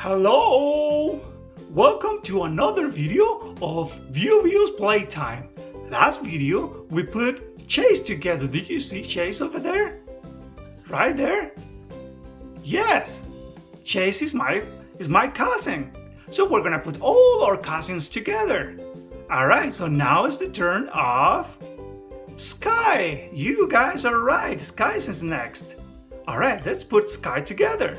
Hello! Welcome to another video of View's Playtime. Last video we put Chase together. Did you see Chase over there? Right there? Yes! Chase is my cousin. So we're gonna put all our cousins together. Alright, so now it's the turn of Skye. You guys are right. Skye is next. Alright, let's put Skye together.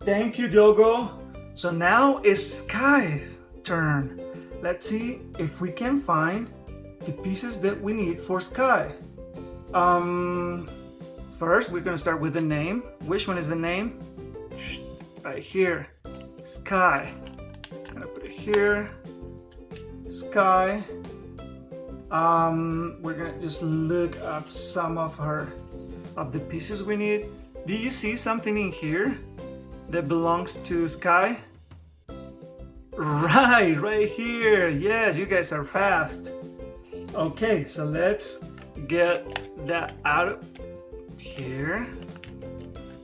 Thank you, Dogo. So now it's Skye's turn. Let's see if we can find the pieces that we need for Skye. First, we're gonna start with the name. Which one is the name? Right here, Skye. I'm gonna put it here, Skye. We're gonna just look up some of the pieces we need. Do you see something in here that belongs to Skye? Right here. Yes, you guys are fast. Okay, so let's get that out of here.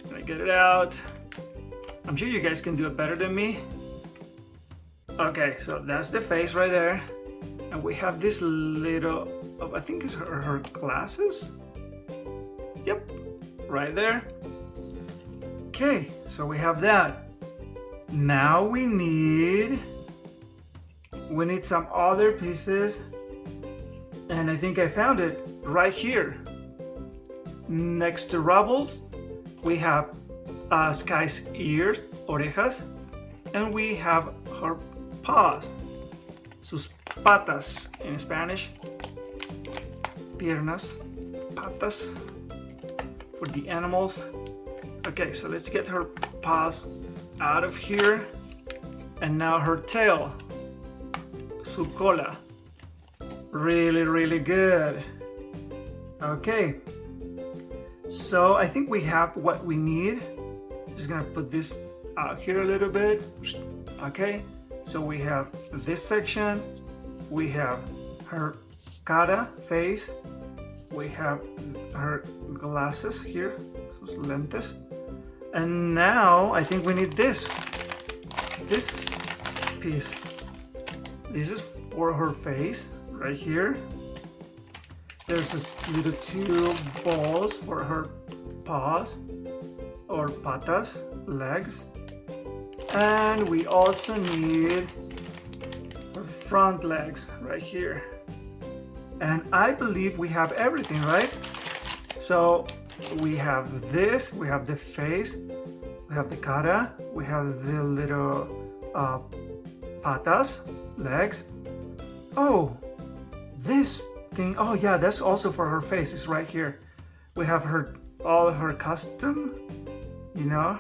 Let me get it out. I'm sure you guys can do it better than me. Okay, so that's the face right there. And we have this little, I think it's her glasses. Yep, right there. Okay, so we have that. Now we need some other pieces, and I think I found it right here. Next to Rubbles, we have Skye's ears, orejas, and we have her paws, sus patas in Spanish, piernas, patas for the animals. Okay, so let's get her paws out of here. And now her tail, su cola. Really good. Okay, so I think we have what we need. Just gonna put this out here a little bit. Okay, so we have this section. We have her cara, face. We have her glasses here, sus lentes. And now I think we need this piece. This is for her face right here. There's this little two balls for her paws or patas, legs. And we also need her front legs right here. And I believe we have everything, right? So we have this, we have the face, we have the cara, we have the little patas, legs. Oh, this thing, oh yeah, that's also for her face, it's right here. We have all of her costume, you know,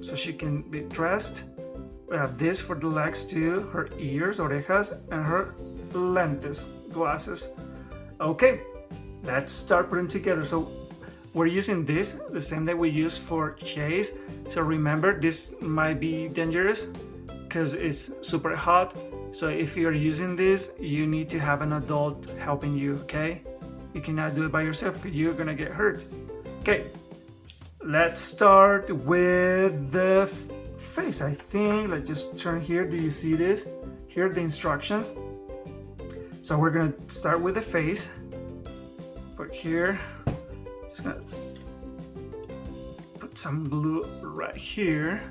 so she can be dressed. We have this for the legs too, her ears, orejas, and her lentes, glasses. Okay, let's start putting together. So we're using this, the same that we use for Chase. So remember, this might be dangerous because it's super hot. So if you're using this, you need to have an adult helping you, okay? You cannot do it by yourself because you're gonna get hurt. Okay, let's start with the face, I think. Let's just turn here. Do you see this? Here are the instructions. So we're gonna start with the face. Put here. Just gonna put some glue right here.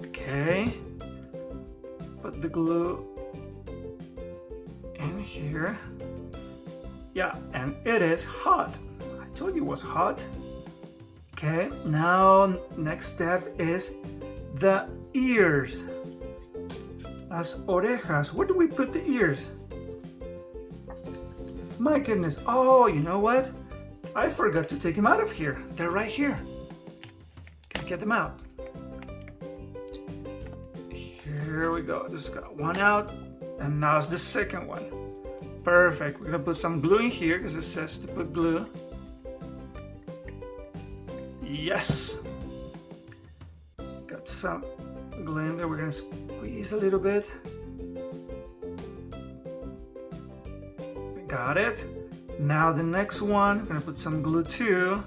Okay. Put the glue in here. Yeah, and it is hot. I told you it was hot. Okay, now next step is the ears. Las orejas. Where do we put the ears? My goodness. Oh, you know what? I forgot to take them out of here. They're right here. Can I get them out? Here we go. Just got one out. And now's the second one. Perfect. We're going to put some glue in here because it says to put glue. Yes. Got some glue in there. We're going to squeeze a little bit. Got it. Now the next one, I'm gonna put some glue too.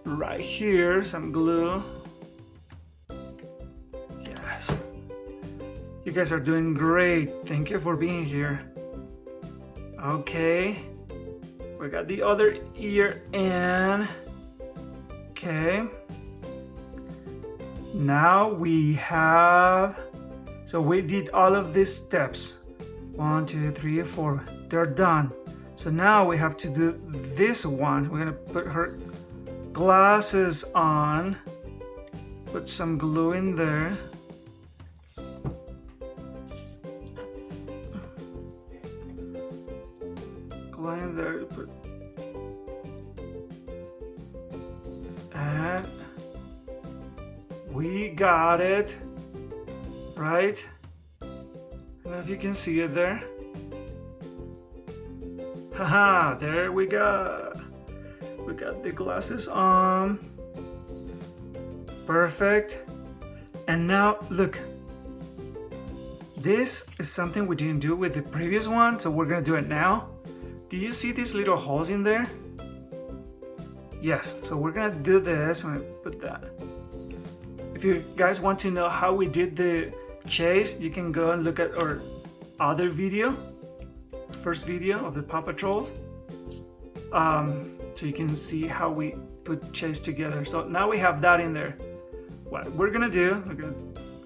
right here, some glue. Yes. You guys are doing great. Thank you for being here. Okay. We got the other ear in. Okay. Now we have, so we did all of these steps. 1, 2, 3, 4. They're done. So now we have to do this one. We're gonna put her glasses on. Put some glue in there. Glue in there. And we got it, right? I don't know if you can see it there. Haha, there we go. We got the glasses on. Perfect. And now look. This is something we didn't do with the previous one, so we're gonna do it now. Do you see these little holes in there? Yes, so we're gonna do this. I'm gonna put that. If you guys want to know how we did the chase, you can go and look at our other video, first video of the Paw Patrols. So you can see how we put chase together. So now we have that in there. What we're gonna do, we're gonna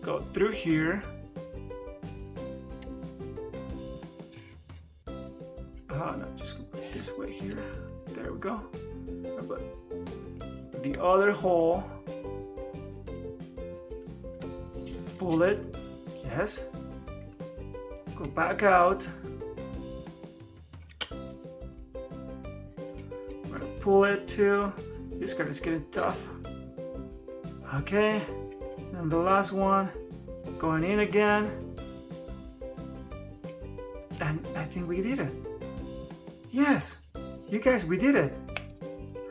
go through here. No, just put it this way here. There we go. But the other hole, pull it, yes. Go back out. I'm gonna pull it too. This card is getting tough. Okay, and the last one, going in again. And I think we did it. Yes, you guys, we did it.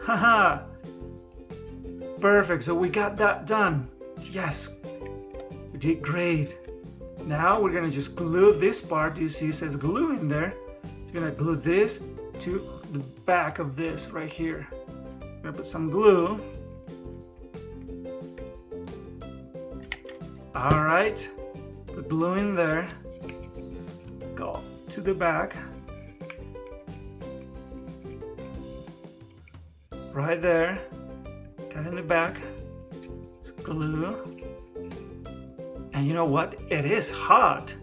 Haha. Perfect, so we got that done. Yes, we did great. Now we're gonna just glue this part. You see it says glue in there. You're gonna glue this to the back of this right here. I'm gonna put some glue. All right, put glue in there. Go to the back. Right there. Cut in the back. Just glue. And you know what? It is hot.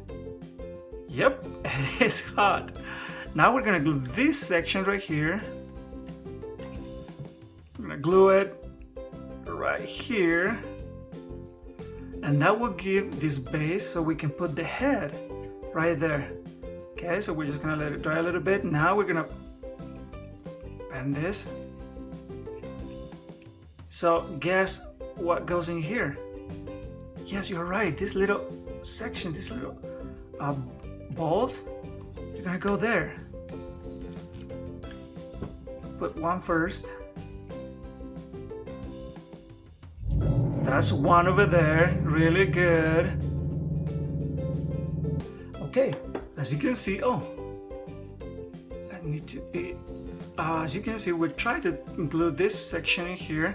Yep, it is hot. Now we're gonna glue this section right here. I'm gonna glue it right here. And that will give this base so we can put the head right there. Okay, so we're just gonna let it dry a little bit. Now we're gonna bend this. So guess what goes in here? Yes, you're right. This little section, this little balls, you're gonna go there. Put one first. That's one over there. Really good. Okay, as you can see, I need to be. As you can see, we tried to include this section in here.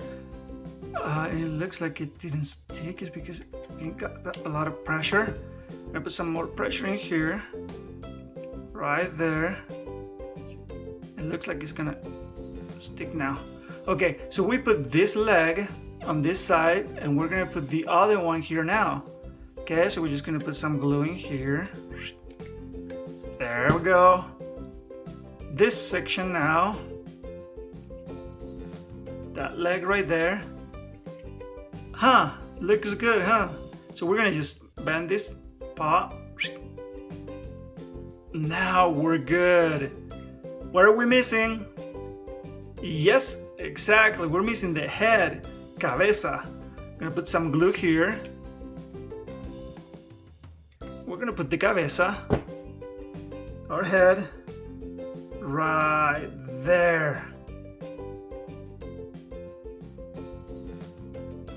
It looks like it didn't stick. It's because it got a lot of pressure. I'm gonna put some more pressure in here. Right there. It looks like it's gonna stick now. Okay, so we put this leg on this side and we're gonna put the other one here now. Okay, so we're just gonna put some glue in here. There we go. This section now. That leg right there. Huh, looks good, huh? So we're gonna just bend this paw. Now we're good. What are we missing? Yes, exactly, we're missing the head, cabeza. I'm gonna put some glue here. We're gonna put the cabeza, our head, right there.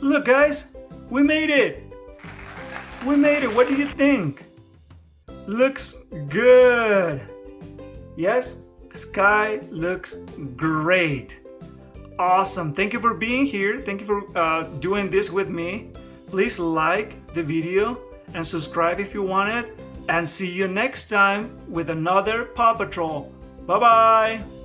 Look guys, we made it. We made it, what do you think? Looks good. Yes, Skye looks great. Awesome. Thank you for being here. Thank you for doing this with me. Please like the video and subscribe if you want it. And see you next time with another Paw Patrol. Bye-bye.